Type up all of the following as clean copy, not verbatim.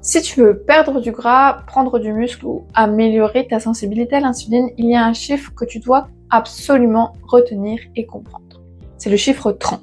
Si tu veux perdre du gras, prendre du muscle ou améliorer ta sensibilité à l'insuline, il y a un chiffre que tu dois absolument retenir et comprendre. C'est le chiffre 30.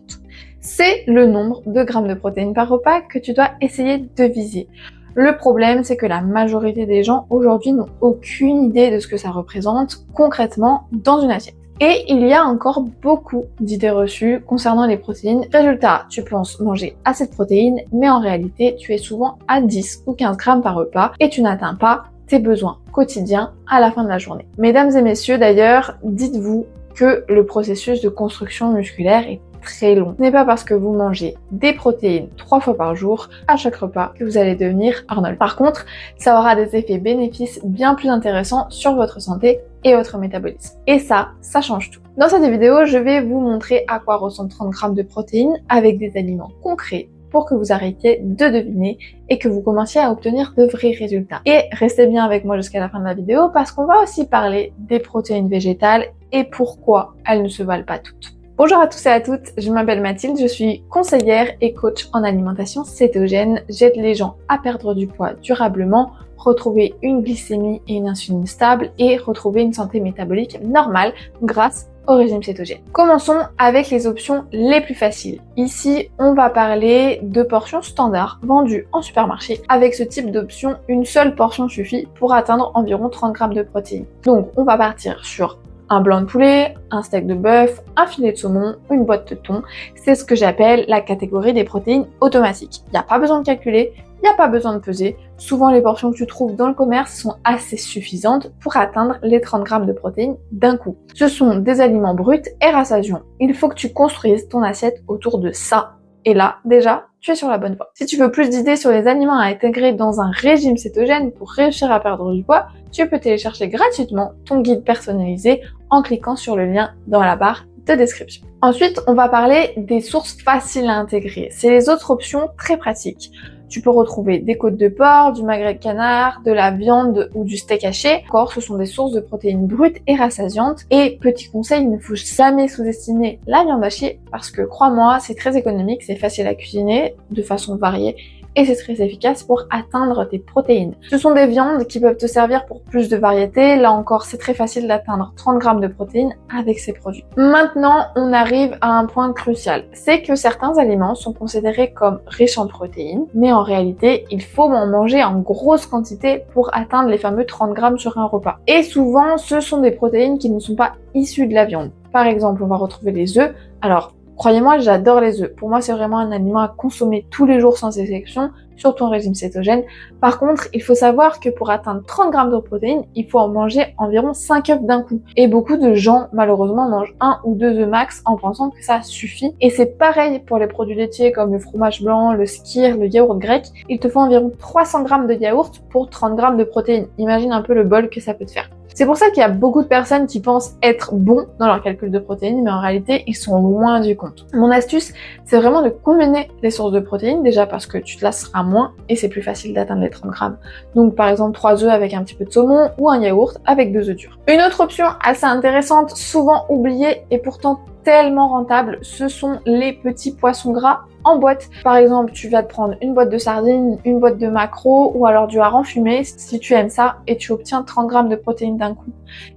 C'est le nombre de grammes de protéines par repas que tu dois essayer de viser. Le problème, c'est que la majorité des gens aujourd'hui n'ont aucune idée de ce que ça représente concrètement dans une assiette. Et il y a encore beaucoup d'idées reçues concernant les protéines. Résultat, tu penses manger assez de protéines, mais en réalité, tu es souvent à 10 ou 15 grammes par repas et tu n'atteins pas tes besoins quotidiens à la fin de la journée. Mesdames et messieurs, d'ailleurs, dites-vous que le processus de construction musculaire est très long. Ce n'est pas parce que vous mangez des protéines 3 fois par jour à chaque repas que vous allez devenir Arnold. Par contre, ça aura des effets bénéfices bien plus intéressants sur votre santé et votre métabolisme. Et ça change tout. Dans cette vidéo, je vais vous montrer à quoi ressemblent 30 grammes de protéines avec des aliments concrets pour que vous arrêtiez de deviner et que vous commenciez à obtenir de vrais résultats. Et restez bien avec moi jusqu'à la fin de la vidéo parce qu'on va aussi parler des protéines végétales et pourquoi elles ne se valent pas toutes. Bonjour à tous et à toutes, je m'appelle Mathilde, je suis conseillère et coach en alimentation cétogène. J'aide les gens à perdre du poids durablement, retrouver une glycémie et une insuline stable et retrouver une santé métabolique normale grâce au régime cétogène. Commençons avec les options les plus faciles. Ici, on va parler de portions standards vendues en supermarché. Avec ce type d'option, une seule portion suffit pour atteindre environ 30 grammes de protéines. Donc, on va partir sur un blanc de poulet, un steak de bœuf, un filet de saumon, une boîte de thon. C'est ce que j'appelle la catégorie des protéines automatiques. Il n'y a pas besoin de calculer, il n'y a pas besoin de peser. Souvent, les portions que tu trouves dans le commerce sont assez suffisantes pour atteindre les 30 grammes de protéines d'un coup. Ce sont des aliments bruts et rassasiants. Il faut que tu construises ton assiette autour de ça. Et là, déjà, tu es sur la bonne voie. Si tu veux plus d'idées sur les aliments à intégrer dans un régime cétogène pour réussir à perdre du poids, tu peux télécharger gratuitement ton guide personnalisé en cliquant sur le lien dans la barre de description. Ensuite, on va parler des sources faciles à intégrer. C'est les autres options très pratiques. Tu peux retrouver des côtes de porc, du magret de canard, de la viande ou du steak haché. Encore, ce sont des sources de protéines brutes et rassasiantes. Et petit conseil, il ne faut jamais sous-estimer la viande hachée parce que crois-moi, c'est très économique, c'est facile à cuisiner de façon variée et c'est très efficace pour atteindre tes protéines. Ce sont des viandes qui peuvent te servir pour plus de variété. Là encore, c'est très facile d'atteindre 30 grammes de protéines avec ces produits. Maintenant, on arrive à un point crucial. C'est que certains aliments sont considérés comme riches en protéines, mais en réalité, il faut en manger en grosse quantité pour atteindre les fameux 30 grammes sur un repas. Et souvent, ce sont des protéines qui ne sont pas issues de la viande. Par exemple, on va retrouver les œufs. Alors, croyez-moi, j'adore les œufs. Pour moi, c'est vraiment un aliment à consommer tous les jours sans exception, surtout en régime cétogène. Par contre, il faut savoir que pour atteindre 30 grammes de protéines, il faut en manger environ 5 œufs d'un coup. Et beaucoup de gens, malheureusement, mangent 1 ou 2 œufs max en pensant que ça suffit. Et c'est pareil pour les produits laitiers comme le fromage blanc, le skyr, le yaourt grec. Il te faut environ 300 grammes de yaourt pour 30 grammes de protéines. Imagine un peu le bol que ça peut te faire. C'est pour ça qu'il y a beaucoup de personnes qui pensent être bons dans leur calcul de protéines, mais en réalité, ils sont loin du compte. Mon astuce, c'est vraiment de combiner les sources de protéines, déjà parce que tu te lasseras moins et c'est plus facile d'atteindre les 30 grammes. Donc par exemple, 3 œufs avec un petit peu de saumon ou un yaourt avec 2 œufs durs. Une autre option assez intéressante, souvent oubliée et pourtant tellement rentable, ce sont les petits poissons gras en boîte. Par exemple, tu vas te prendre une boîte de sardines, une boîte de maquereaux ou alors du hareng fumé si tu aimes ça et tu obtiens 30 grammes de protéines d'un coup.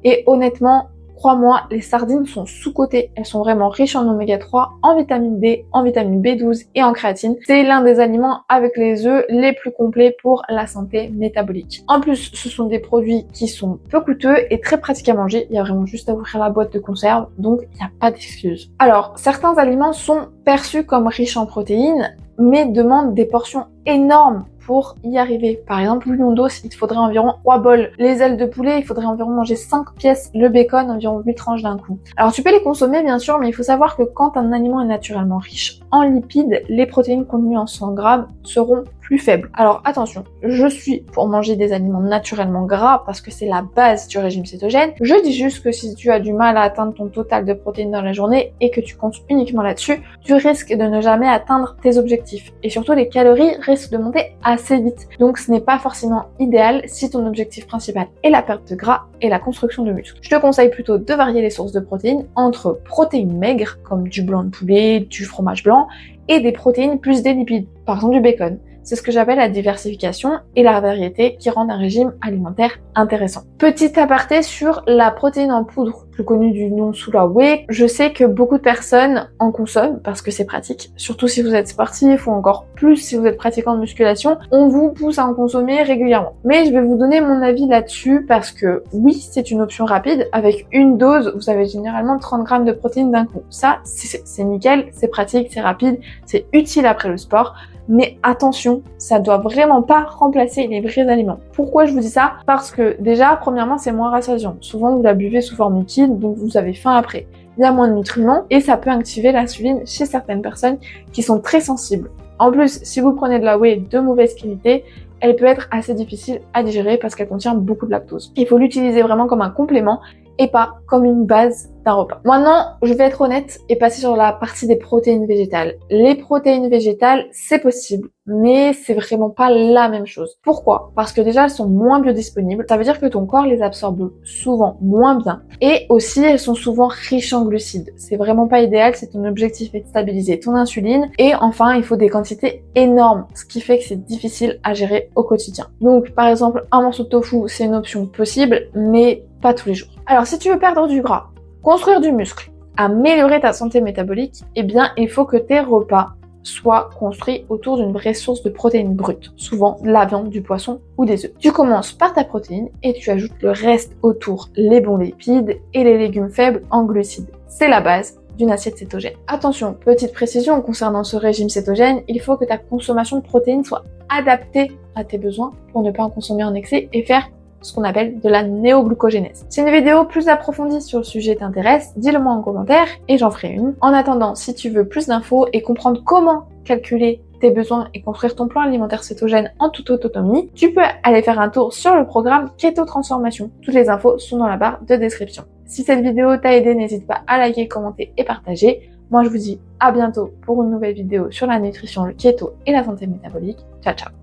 Et honnêtement, crois-moi, les sardines sont sous-cotées. Elles sont vraiment riches en oméga 3, en vitamine D, en vitamine B12 et en créatine. C'est l'un des aliments avec les œufs les plus complets pour la santé métabolique. En plus, ce sont des produits qui sont peu coûteux et très pratiques à manger. Il y a vraiment juste à ouvrir la boîte de conserve, donc il n'y a pas d'excuse. Alors, certains aliments sont perçus comme riches en protéines, mais demandent des portions énormes pour y arriver. Par exemple, l'oignon d'os, il te faudrait environ 3 bols. Les ailes de poulet, il faudrait environ manger 5 pièces. Le bacon, environ 8 tranches d'un coup. Alors tu peux les consommer bien sûr, mais il faut savoir que quand un aliment est naturellement riche en lipides, les protéines contenues en 100 grammes seront plus faibles. Alors attention, je suis pour manger des aliments naturellement gras parce que c'est la base du régime cétogène. Je dis juste que si tu as du mal à atteindre ton total de protéines dans la journée et que tu comptes uniquement là-dessus, tu risques de ne jamais atteindre tes objectifs. Et surtout, les calories risquent de monter assez vite. Donc ce n'est pas forcément idéal si ton objectif principal est la perte de gras et la construction de muscles. Je te conseille plutôt de varier les sources de protéines entre protéines maigres comme du blanc de poulet, du fromage blanc et des protéines plus des lipides, par exemple du bacon. C'est ce que j'appelle la diversification et la variété qui rendent un régime alimentaire intéressant. Petit aparté sur la protéine en poudre, plus connue du nom sous la whey. Je sais que beaucoup de personnes en consomment parce que c'est pratique, surtout si vous êtes sportif ou encore plus si vous êtes pratiquant de musculation. On vous pousse à en consommer régulièrement. Mais je vais vous donner mon avis là-dessus parce que oui, c'est une option rapide. Avec une dose, vous avez généralement 30 grammes de protéines d'un coup. Ça, c'est nickel, c'est pratique, c'est rapide, c'est utile après le sport. Mais attention, ça doit vraiment pas remplacer les vrais aliments. Pourquoi je vous dis ça? Parce que déjà, premièrement, c'est moins rassasiant. Souvent, vous la buvez sous forme liquide, donc vous avez faim après. Il y a moins de nutriments et ça peut activer l'insuline chez certaines personnes qui sont très sensibles. En plus, si vous prenez de la whey de mauvaise qualité, elle peut être assez difficile à digérer parce qu'elle contient beaucoup de lactose. Il faut l'utiliser vraiment comme un complément et pas comme une base d'un repas. Maintenant, je vais être honnête et passer sur la partie des protéines végétales. Les protéines végétales, c'est possible, mais c'est vraiment pas la même chose. Pourquoi? Parce que déjà, elles sont moins biodisponibles. Ça veut dire que ton corps les absorbe souvent moins bien. Et aussi, elles sont souvent riches en glucides. C'est vraiment pas idéal si ton objectif est de stabiliser ton insuline. Et enfin, il faut des quantités énormes, ce qui fait que c'est difficile à gérer au quotidien. Donc, par exemple, un morceau de tofu, c'est une option possible, mais pas tous les jours. Alors, si tu veux perdre du gras, construire du muscle, améliorer ta santé métabolique, eh bien, il faut que tes repas soient construits autour d'une vraie source de protéines brutes, souvent de la viande, du poisson ou des œufs. Tu commences par ta protéine et tu ajoutes le reste autour, les bons lipides et les légumes faibles en glucides. C'est la base d'une assiette cétogène. Attention, petite précision concernant ce régime cétogène, il faut que ta consommation de protéines soit adaptée à tes besoins pour ne pas en consommer en excès et faire ce qu'on appelle de la néoglucogénèse. Si une vidéo plus approfondie sur le sujet t'intéresse, dis-le moi en commentaire et j'en ferai une. En attendant, si tu veux plus d'infos et comprendre comment calculer tes besoins et construire ton plan alimentaire cétogène en toute autonomie, tu peux aller faire un tour sur le programme Keto Transformation. Toutes les infos sont dans la barre de description. Si cette vidéo t'a aidé, n'hésite pas à liker, commenter et partager. Moi, je vous dis à bientôt pour une nouvelle vidéo sur la nutrition, le keto et la santé métabolique. Ciao, ciao!